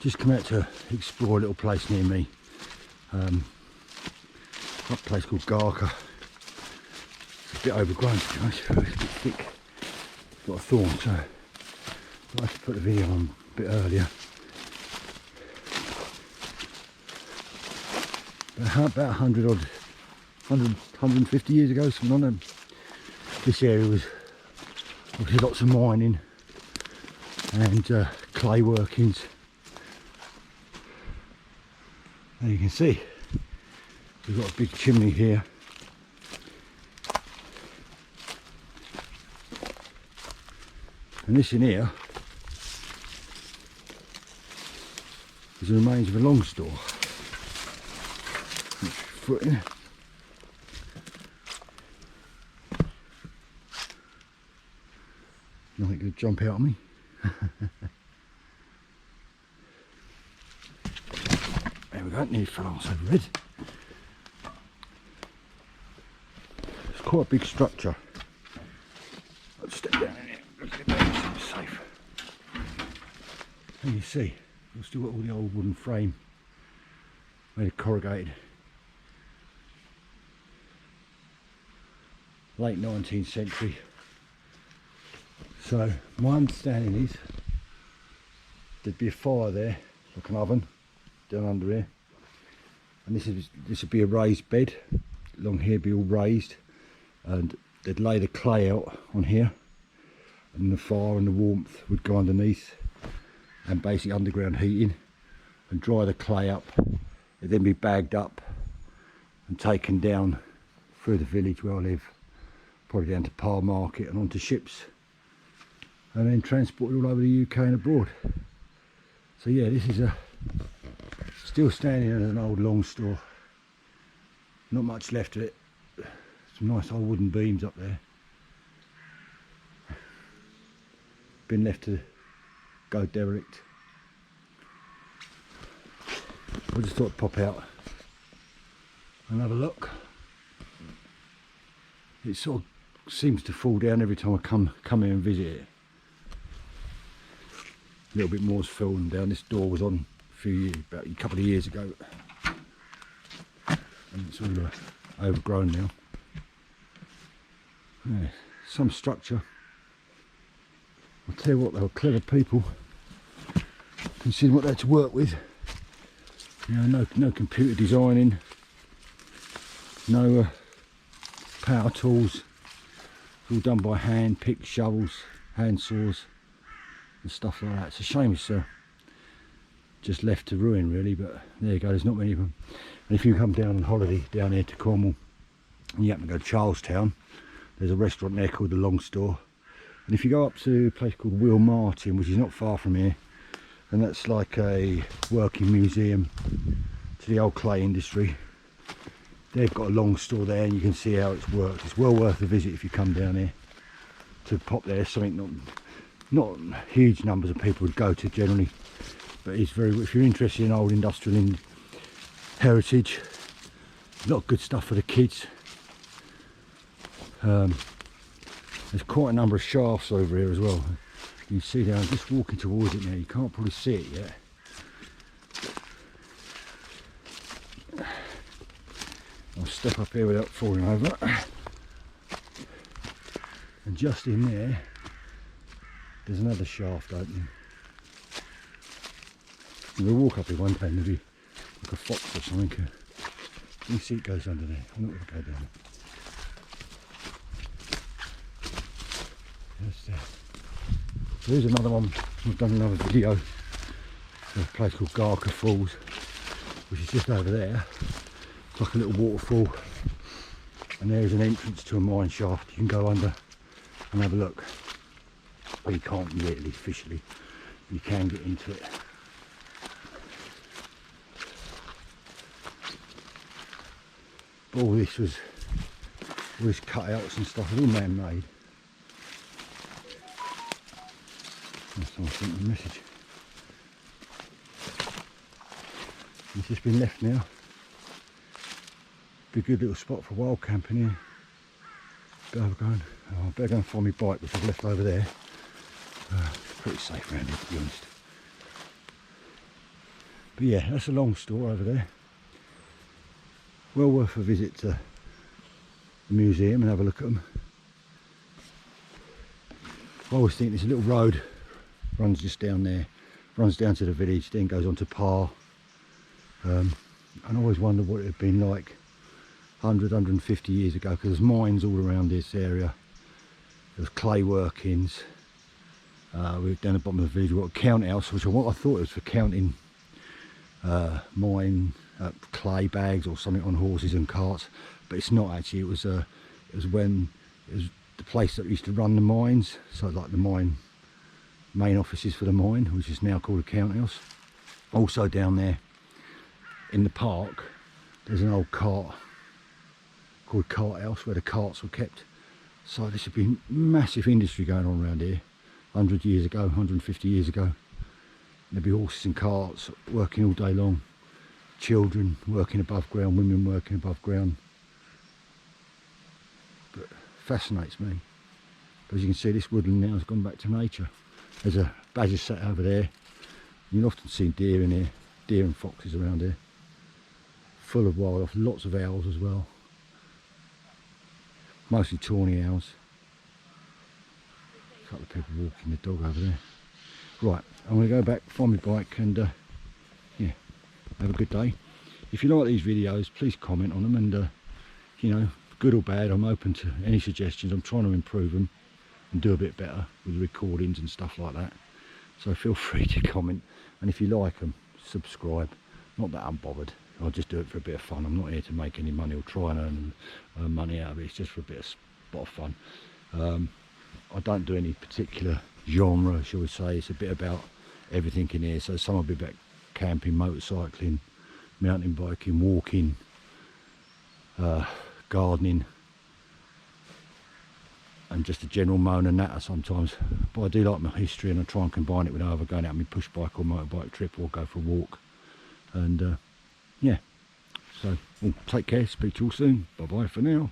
just come out to explore a little place near me. A place called Garca. It's a bit overgrown, to be honest. It's a bit thick. It's got a thorn, so I had to put the video on a bit earlier. About 150 years ago, something on them. This area was obviously lots of mining and clay workings. And you can see we've got a big chimney here. And this in here is the remains of a Longstore. Footing. Nothing could jump out on me. There we go, nearly fell on over red. It's quite a big structure. Let's step down in here, look at it, it's safe. And you see, we've still got all the old wooden frame made of corrugated. Late 19th century. So my understanding is there'd be a fire there, like an oven down under here, and this would be a raised bed. Along here be all raised, and they'd lay the clay out on here, and the fire and the warmth would go underneath, and basically underground heating, and dry the clay up. It'd then be bagged up and taken down through the village where I live, probably down to Par Market and onto ships, and then transported all over the UK and abroad. So yeah, this is still standing as an old Longstore. Not much left of it. Some nice old wooden beams up there. Been left to go derelict. I just thought I'd pop out and have a look. It sort of seems to fall down every time I come here and visit it. A little bit more's fallen down. This door was on about a couple of years ago, and it's all overgrown now. Yeah, some structure. I'll tell you what, they were clever people, considering what they had to work with. You know, no computer designing, no power tools. It's all done by hand, picks, shovels, hand saws and stuff like that. It's a shame it's just left to ruin really, but there you go, there's not many of them. And if you come down on holiday down here to Cornwall and you happen to go to Charlestown, there's a restaurant there called the Longstore. And if you go up to a place called Will Martin, which is not far from here, and that's like a working museum to the old clay industry. They've got a Longstore there, and you can see how it's worked. It's well worth a visit if you come down here to pop there. Something not huge numbers of people would go to generally, but it's very, if you're interested in old industrial heritage, a lot of good stuff for the kids. There's quite a number of shafts over here as well. You can see there, I'm just walking towards it now, you can't probably see it yet. I'll step up here without falling over. And just in there, there's another shaft opening. We'll walk up here one day, maybe like a fox or something. You can see it goes under there. I'm not going to go down it. Just there. There's another one. I've done another video of a place called Garca Falls, which is just over there. It's like a little waterfall, and there's an entrance to a mine shaft. You can go under and have a look. Well, you can't really officially, you can get into it. But all this cutouts and stuff, all man-made. That's I think the message. It's just been left now. Be a good little spot for wild camping here. Bit overgrown. Oh, I better go and find my bike, which I've left over there. It's pretty safe around here, to be honest. But yeah, that's a Longstore over there. Well worth a visit to the museum and have a look at them. I always think this little road runs just down there, runs down to the village, then goes on to Par. And I always wonder what it had been like 100, 150 years ago, because there's mines all around this area. There's clay workings. We're down the bottom of the village. We've got a count house, which I thought it was for counting clay bags or something on horses and carts, but it's not actually. It was the place that used to run the mines, so like the main offices for the mine, which is now called a count house. Also down there in the park, there's an old cart called Cart House where the carts were kept. So this had been massive industry going on around here 100 years ago, 150 years ago. There'd be horses and carts working all day long, children working above ground, women working above ground. But fascinates me. But as you can see, this woodland now has gone back to nature. There's a badger sat over there. You'll often see deer in here, deer and foxes around here. Full of wildlife, lots of owls as well. Mostly tawny owls. A couple of people walking the dog over there. Right, I'm going to go back, find my bike and yeah, have a good day. If you like these videos, please comment on them, and you know, good or bad, I'm open to any suggestions. I'm trying to improve them and do a bit better with the recordings and stuff like that. So feel free to comment, and if you like them, subscribe. Not that I'm bothered. I'll just do it for a bit of fun. I'm not here to make any money or try and earn money out of it. It's just for a bit of fun. I don't do any particular genre, shall we say. It's a bit about everything in here. So some will be about camping, motorcycling, mountain biking, walking, gardening, and just a general moan and natter sometimes. But I do like my history, and I try and combine it with either going out on my push bike or motorbike trip, or go for a walk. And yeah, so well, take care, speak to you all soon. Bye bye for now.